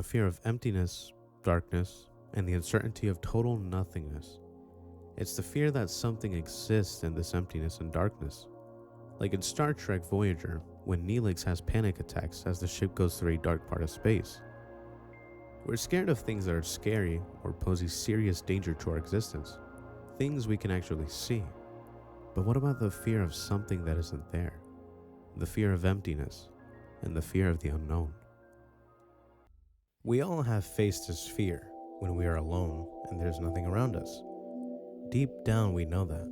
The fear of emptiness, darkness, and the uncertainty of total nothingness. It's the fear that something exists in this emptiness and darkness. Like in Star Trek Voyager, when Neelix has panic attacks as the ship goes through a dark part of space. We're scared of things that are scary or pose a serious danger to our existence, things we can actually see. But what about the fear of something that isn't there? The fear of emptiness and the fear of the unknown. We all have faced this fear when we are alone and there's nothing around us. Deep down we know that,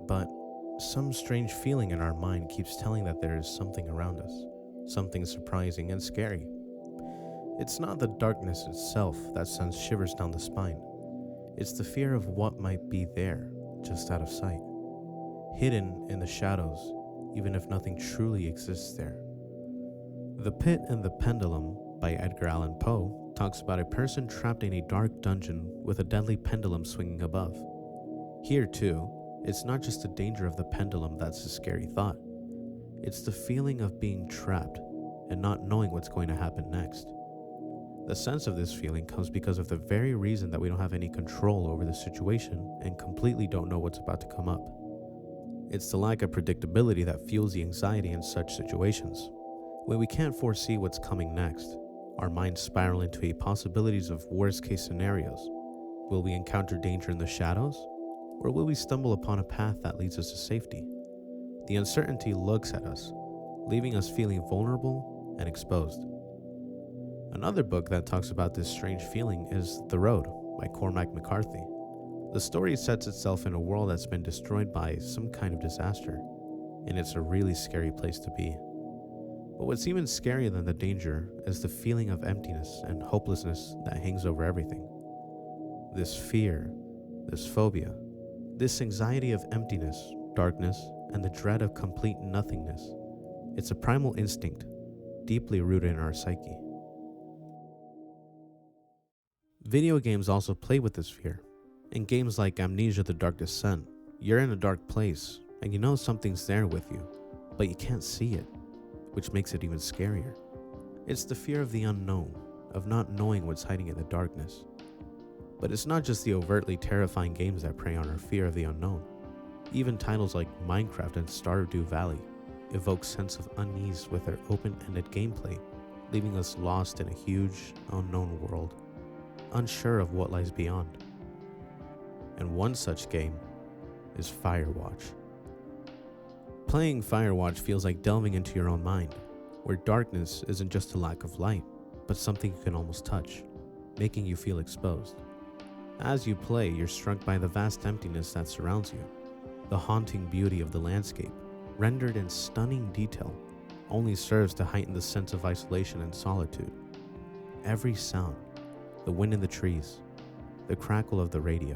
but some strange feeling in our mind keeps telling that there is something around us, something surprising and scary. It's not the darkness itself that sends shivers down the spine. It's the fear of what might be there, just out of sight, hidden in the shadows, even if nothing truly exists there. The Pit and the Pendulum by Edgar Allan Poe talks about a person trapped in a dark dungeon with a deadly pendulum swinging above. Here too, it's not just the danger of the pendulum that's a scary thought. It's the feeling of being trapped and not knowing what's going to happen next. The sense of this feeling comes because of the very reason that we don't have any control over the situation and completely don't know what's about to come up. It's the lack of predictability that fuels the anxiety in such situations. When we can't foresee what's coming next, our minds spiral into a possibilities of worst-case scenarios. Will we encounter danger in the shadows? Or will we stumble upon a path that leads us to safety? The uncertainty looks at us, leaving us feeling vulnerable and exposed. Another book that talks about this strange feeling is The Road by Cormac McCarthy. The story sets itself in a world that's been destroyed by some kind of disaster, and it's a really scary place to be. But what's even scarier than the danger is the feeling of emptiness and hopelessness that hangs over everything. This fear, this phobia, this anxiety of emptiness, darkness, and the dread of complete nothingness. It's a primal instinct, deeply rooted in our psyche. Video games also play with this fear. In games like Amnesia: The Dark Descent, you're in a dark place, and you know something's there with you, but you can't see it, which makes it even scarier. It's the fear of the unknown, of not knowing what's hiding in the darkness. But it's not just the overtly terrifying games that prey on our fear of the unknown. Even titles like Minecraft and Stardew Valley evoke sense of unease with their open-ended gameplay, leaving us lost in a huge, unknown world, unsure of what lies beyond. And one such game is Firewatch. Playing Firewatch feels like delving into your own mind, where darkness isn't just a lack of light, but something you can almost touch, making you feel exposed. As you play, you're struck by the vast emptiness that surrounds you. The haunting beauty of the landscape, rendered in stunning detail, only serves to heighten the sense of isolation and solitude. Every sound, the wind in the trees, the crackle of the radio,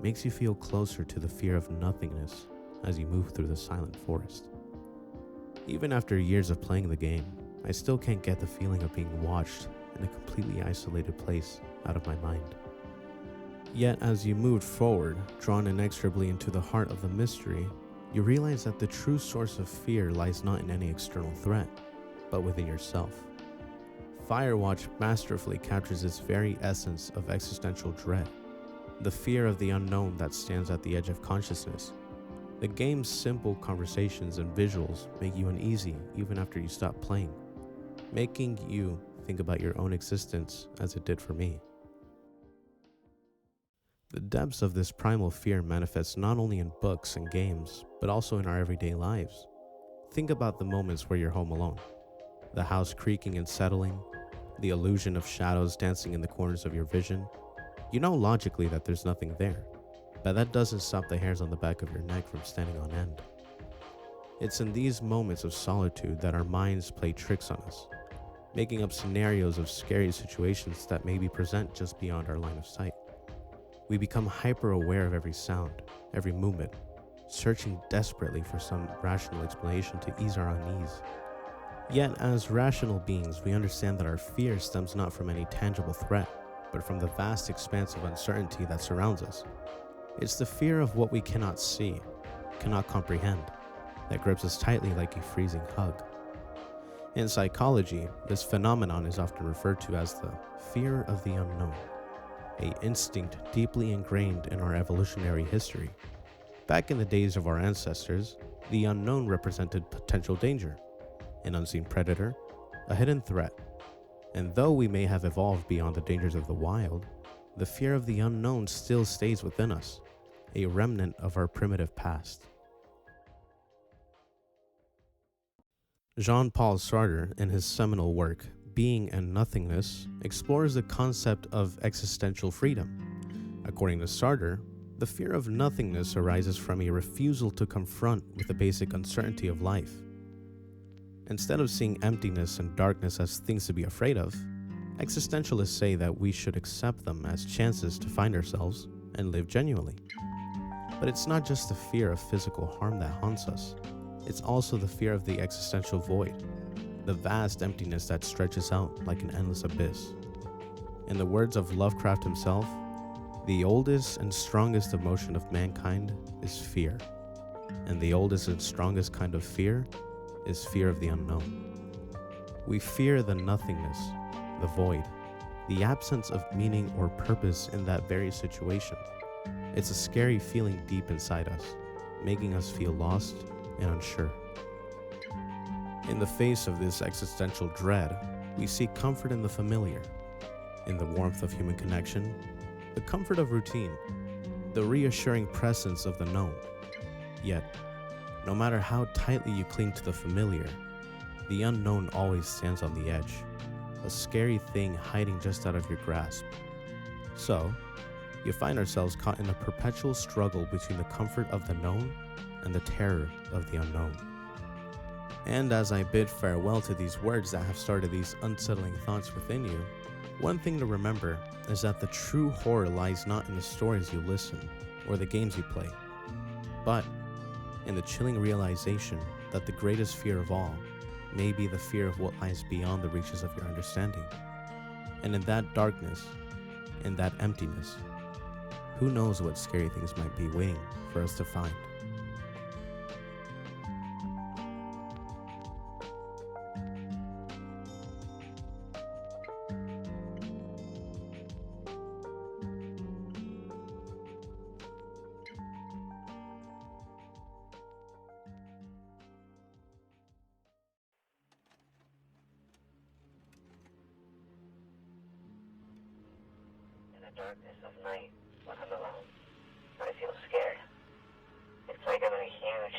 makes you feel closer to the fear of nothingness as you move through the silent forest. Even after years of playing the game, I still can't get the feeling of being watched in a completely isolated place out of my mind. Yet as you moved forward, drawn inexorably into the heart of the mystery, you realize that the true source of fear lies not in any external threat, but within yourself. Firewatch masterfully captures its very essence of existential dread, the fear of the unknown that stands at the edge of consciousness. The game's simple conversations and visuals make you uneasy even after you stop playing, making you think about your own existence as it did for me. The depths of this primal fear manifests not only in books and games, but also in our everyday lives. Think about the moments where you're home alone, the house creaking and settling, the illusion of shadows dancing in the corners of your vision. You know logically that there's nothing there, but that doesn't stop the hairs on the back of your neck from standing on end. It's in these moments of solitude that our minds play tricks on us, making up scenarios of scary situations that maybe present just beyond our line of sight. We become hyper-aware of every sound, every movement, searching desperately for some rational explanation to ease our unease. Yet, as rational beings, we understand that our fear stems not from any tangible threat, but from the vast expanse of uncertainty that surrounds us. It's the fear of what we cannot see, cannot comprehend, that grips us tightly like a freezing hug. In psychology, this phenomenon is often referred to as the fear of the unknown, an instinct deeply ingrained in our evolutionary history. Back in the days of our ancestors, the unknown represented potential danger, an unseen predator, a hidden threat. And though we may have evolved beyond the dangers of the wild, the fear of the unknown still stays within us, a remnant of our primitive past. Jean-Paul Sartre, in his seminal work, Being and Nothingness, explores the concept of existential freedom. According to Sartre, the fear of nothingness arises from a refusal to confront with the basic uncertainty of life. Instead of seeing emptiness and darkness as things to be afraid of, existentialists say that we should accept them as chances to find ourselves and live genuinely. But it's not just the fear of physical harm that haunts us. It's also the fear of the existential void, the vast emptiness that stretches out like an endless abyss. In the words of Lovecraft himself, the oldest and strongest emotion of mankind is fear, and the oldest and strongest kind of fear is fear of the unknown. We fear the nothingness, the void, the absence of meaning or purpose in that very situation. It's a scary feeling deep inside us, making us feel lost and unsure. In the face of this existential dread, we seek comfort in the familiar, in the warmth of human connection, the comfort of routine, the reassuring presence of the known. Yet, no matter how tightly you cling to the familiar, the unknown always stands on the edge, a scary thing hiding just out of your grasp. So, you find ourselves caught in a perpetual struggle between the comfort of the known and the terror of the unknown. And as I bid farewell to these words that have started these unsettling thoughts within you, one thing to remember is that the true horror lies not in the stories you listen or the games you play, but in the chilling realization that the greatest fear of all may be the fear of what lies beyond the reaches of your understanding. And in that darkness, in that emptiness, who knows what scary things might be waiting for us to find. Darkness of night when I'm alone. I feel scared. It's like I'm in a huge,